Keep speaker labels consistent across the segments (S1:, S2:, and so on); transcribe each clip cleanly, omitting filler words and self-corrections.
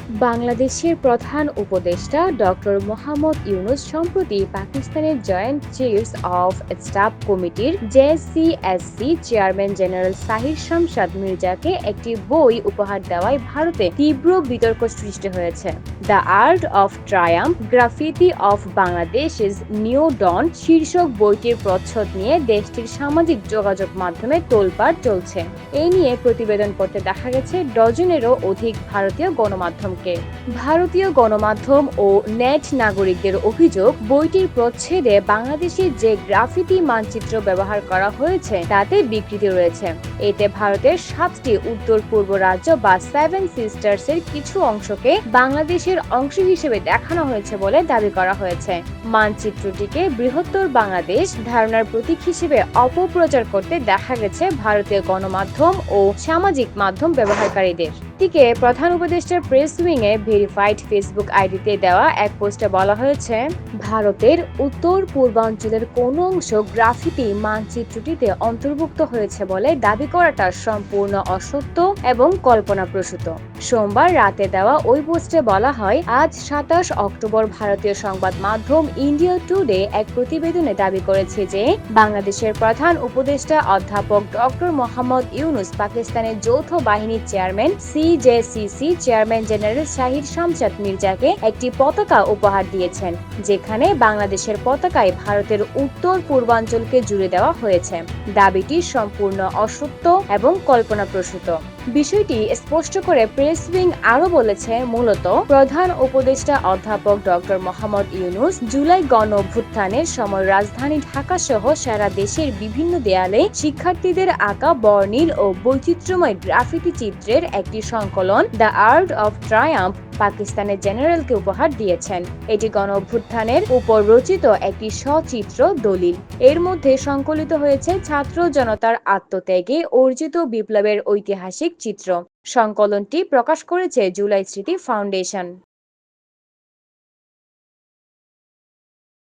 S1: বাংলাদেশের প্রধান উপদেষ্টা ডক্টর মোহাম্মদ ইউনূস সম্প্রতি পাকিস্তানের জয়েন্ট চিফস অফ স্টাফ কমিটির JCSC chairman general Sahir Shamshad মির্জাকে একটি বই উপহার দেওয়ায় ভারতে তীব্র বিতর্ক সৃষ্টি হয়েছে। The art of triumph graffiti of Bangladesh is new dawn শীর্ষক বইটির প্রচ্ছদ নিয়ে দেশটির সামাজিক যোগাযোগ মাধ্যমে তোলপাড় চলছে। এই নিয়ে প্রতিবেদন করতে দেখা গেছে ডজনেরও অধিক ভারতীয় গণমাধ্যম। ভারতীয় গণমাধ্যম ও নেট নাগরিকদের অভিযোগ, বইটির প্রচ্ছেদে বাংলাদেশের যে গ্রাফিতি মানচিত্র ব্যবহার করা হয়েছে তাতে বিকৃতি রয়েছে। এতে ভারতের 7টি উত্তর পূর্ব রাজ্য বা 7 সিস্টার্সের কিছু অংশকে বাংলাদেশের অংশ হিসেবে দেখানো হয়েছে বলে দাবি করা হয়েছে। মানচিত্রটিকে বৃহত্তর বাংলাদেশ ধারণার প্রতীক হিসেবে অপপ্রচার করতে দেখা গেছে ভারতীয় গণমাধ্যম ও সামাজিক মাধ্যম ব্যবহারকারীদের। দিকে প্রধান উপদেষ্টার প্রেস উইংয়ে ভেরিফাইড ফেসবুক আইডিতে দেওয়া এক পোস্টে বলা হয়েছে, ভারতের উত্তর পূর্বাঞ্চলের কোনো অংশ গ্রাফিতি মানচিত্রটিতে অন্তর্ভুক্ত হয়েছে বলে দাবি করাটা সম্পূর্ণ অসত্য এবং কল্পনাপ্রসূত। সোমবার রাতে দেওয়া ওই পোস্টে বলা হয়, আজ 27 অক্টোবর ভারতীয় সংবাদ মাধ্যম ইন্ডিয়া টুডে এক প্রতিবেদনে দাবি করেছে যে বাংলাদেশের প্রধান উপদেষ্টা অধ্যাপক ডক্টর মোহাম্মদ ইউনূস পাকিস্তানের যৌথ বাহিনীর chairman CJCC chairman general Sahir Shamshad মির্জাকে একটি পতাকা উপহার দিয়েছেন, যেখানে বাংলাদেশের পতাকায় ভারতের উত্তর পূর্বাঞ্চলকে জুড়ে দেওয়া হয়েছে। দাবিটি সম্পূর্ণ অসত্য এবং কল্পনাপ্রসূত। বিষয়টি স্পষ্ট করে প্রেস উইং আরো বলেছে, মূলত প্রধান উপদেষ্টা অধ্যাপক ডক্টর মোহাম্মদ ইউনূস জুলাই গণ অভ্যুত্থানের সময় রাজধানী ঢাকা সহ সারা দেশের বিভিন্ন দেয়ালে শিক্ষার্থীদের আঁকা বর্ণিল ও বৈচিত্র্যময় গ্রাফিতি চিত্রের একটি সংকলন দ্য আর্ট অফ ট্রায়াম্ফ পাকিস্তানের জেনারেলকে উপহার দিয়েছেন। এটি গণ অভ্যুত্থানের উপর রচিত একটি সচিত্র দলিল। এর মধ্যে সংকলিত হয়েছে ছাত্র জনতার আত্মত্যাগে অর্জিত বিপ্লবের ঐতিহাসিক চিত্র। সংকলনটি প্রকাশ করেছে জুলাই স্মৃতি ফাউন্ডেশন।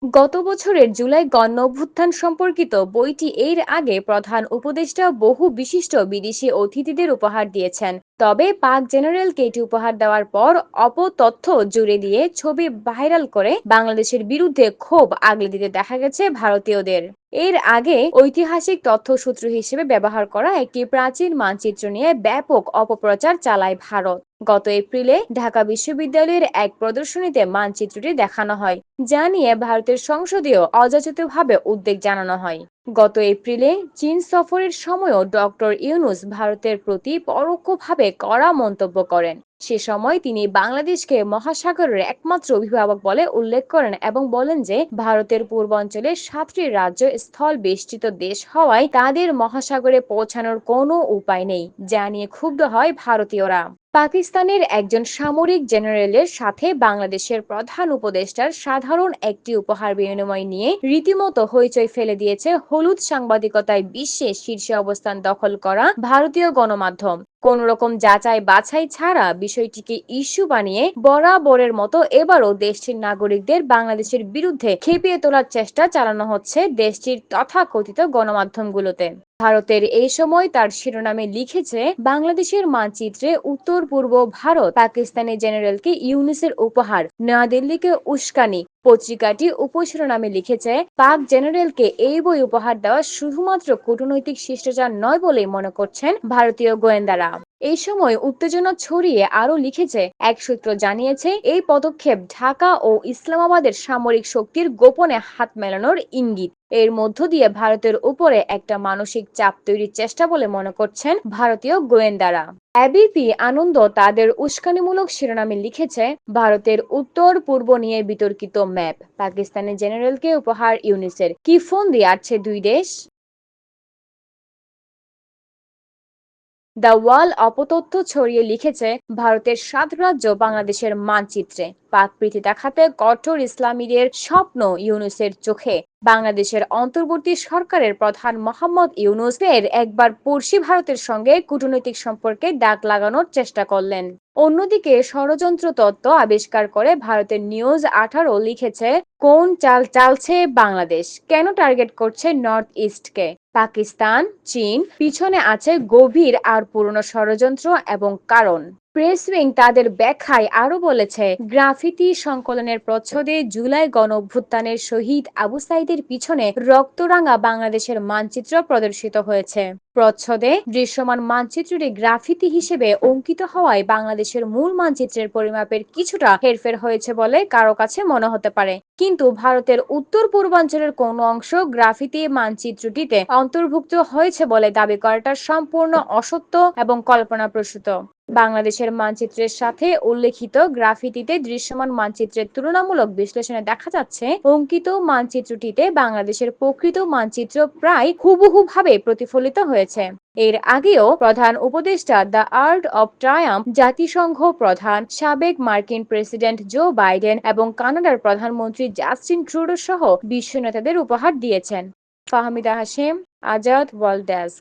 S1: গত বছরের জুলাই গণ অভ্যুত্থান সম্পর্কিত বইটি এর আগে প্রধান উপদেষ্টা বহু বিশিষ্ট বিদেশি অতিথিদের উপহার দিয়েছেন। তবে পাক জেনারেলকে এটি উপহার দেওয়ার পর অপতথ্য জুড়ে দিয়ে ছবি ভাইরাল করে বাংলাদেশের বিরুদ্ধে ক্ষোভ আগলে দিতে দেখা গেছে ভারতীয়দের। এর আগে ঐতিহাসিক তথ্যসূত্র হিসেবে ব্যবহার করা একটি প্রাচীন মানচিত্র নিয়ে ব্যাপক অপপ্রচার চালায় ভারত। গত এপ্রিলে ঢাকা বিশ্ববিদ্যালয়ের এক প্রদর্শনীতে মানচিত্রটি দেখানো হয়, যা নিয়ে ভারতের সংসদীয় অযাচিতভাবে উদ্বেগ জানানো হয়। গত এপ্রিলে চীন সফরের সময়ও ডক্টর ইউনূস ভারতের প্রতি পরোক্ষভাবে কড়া মন্তব্য করেন। সে সময় তিনি বাংলাদেশকে মহাসাগরের একমাত্র অভিভাবক বলে উল্লেখ করেন এবং বলেন যে ভারতের পূর্বাঞ্চলের 7টি রাজ্য স্থল বেষ্টিত দেশ হওয়ায় তাদের মহাসাগরে পৌঁছানোর কোনো উপায় নেই, যা নিয়ে ক্ষুব্ধ হয় ভারতীয়রা। পাকিস্তানের একজন সামরিক জেনারেলের সাথে বাংলাদেশের প্রধান উপদেষ্টার সাধারণ একটি উপহার বিনিময় নিয়ে রীতিমতো হইচই ফেলে দিয়েছে হলুদ সাংবাদিকতায় বিশ্বে শীর্ষে অবস্থান দখল করা ভারতীয় গণমাধ্যম। কোন রকম যাচাই বাছাই ছাড়া বিষয়টিকে ইস্যু বানিয়ে বরাবরের মতো এবারও দেশটির নাগরিকদের বাংলাদেশের বিরুদ্ধে খেপিয়ে তোলার চেষ্টা চালানো হচ্ছে দেশটির তথাকথিত গণমাধ্যমগুলোতে। ভারতের এই সময় তার শিরোনামে লিখেছে, বাংলাদেশের মানচিত্রে উত্তর পূর্ব ভারত পাকিস্তানের জেনারেলকে ইউনূসের উপহার, নয়াদিল্লিকে উস্কানি। পত্রিকাটি উপশিরোনামে লিখেছে, পাক জেনারেলকে এই বই উপহার দেওয়া শুধুমাত্র কূটনৈতিক শিষ্টাচার নয় বলেই মনে করছেন ভারতীয় গোয়েন্দারা। এই সময় উত্তেজনা ছড়িয়ে আরো লিখেছে, এক সূত্র জানিয়েছে এই পদক্ষেপ ঢাকা ও ইসলামাবাদের সামরিক শক্তির গোপনে হাত মেলানোর ইঙ্গিত। এর মধ্য দিয়ে ভারতের উপরে একটা মানসিক চাপ তৈরির চেষ্টা বলে মনে করছেন ভারতীয় গোয়েন্দারা। এবিপি আনন্দ তাদের উস্কানিমূলক শিরোনামে লিখেছে, ভারতের উত্তর পূর্ব নিয়ে বিতর্কিত ম্যাপ, পাকিস্তানের জেনারেলকে উপহার ইউনূসের, কি ফোন দিয়ে আসছে দুই দেশ। দ্য ওয়াল অপতথ্য ছড়িয়ে লিখেছে, ভারতের 7 রাজ্য বাংলাদেশের মানচিত্রে, পাক প্রীতি দেখাতে কঠোর ইসলামীদের স্বপ্ন ইউনূসের চোখে। বাংলাদেশের অন্তর্বর্তী সরকারের প্রধান মোহাম্মদ ইউনূসের একবার পড়শি ভারতের সঙ্গে কূটনৈতিক সম্পর্কে ডাক লাগানোর চেষ্টা করলেন। অন্যদিকে ষড়যন্ত্র তত্ত্ব আবিষ্কার করে ভারতের নিউজ 18 লিখেছে, কোন চাল চালছে বাংলাদেশ, কেন টার্গেট করছে নর্থ ইস্টকে। পাকিস্তান, চীন পিছনে আছে গভীর আর পুরনো ষড়যন্ত্র এবং কারণ। প্রেস উইং তাদের ব্যাখ্যায় আরো বলেছে, গ্রাফিতি সংকলনের প্রচ্ছদে জুলাই গণঅভ্যুত্থানের শহীদ আবু সাইদের পিছনে রক্তরাঙা বাংলাদেশের মানচিত্র প্রদর্শিত হয়েছে। প্রচ্ছদে দৃশ্যমান মানচিত্রটি গ্রাফিতি হিসেবে অঙ্কিত হওয়ায় বাংলাদেশের মূল মানচিত্রের পরিমাপের কিছুটা হেরফের হয়েছে বলে কারো কাছে মনে হতে পারে। কিন্তু ভারতের উত্তর পূর্বাঞ্চলের কোনো অংশ গ্রাফিতি মানচিত্রটিতে অন্তর্ভুক্ত হয়েছে বলে দাবি করাটা সম্পূর্ণ অসত্য এবং কল্পনাপ্রসূত। বাংলাদেশের মানচিত্রের সাথে উল্লেখিত গ্রাফিতিতে দৃশ্যমান মানচিত্রের তুলনামূলক বিশ্লেষণে দেখা যাচ্ছে, অঙ্কিত মানচিত্রটিতে বাংলাদেশের প্রকৃত মানচিত্র প্রায় হুবহুভাবে প্রতিফলিত হয়েছে। এর আগেও প্রধান উপদেষ্টা দ্য আর্ট অব ট্রায়াম্প, জাতিসংঘ প্রধান, সাবেক মার্কিন প্রেসিডেন্ট জো বাইডেন এবং কানাডার প্রধানমন্ত্রী জাস্টিন ট্রুডো সহ বিশ্ব নেতাদের উপহার দিয়েছেন। Fahmida Hashem, Azad, world desk.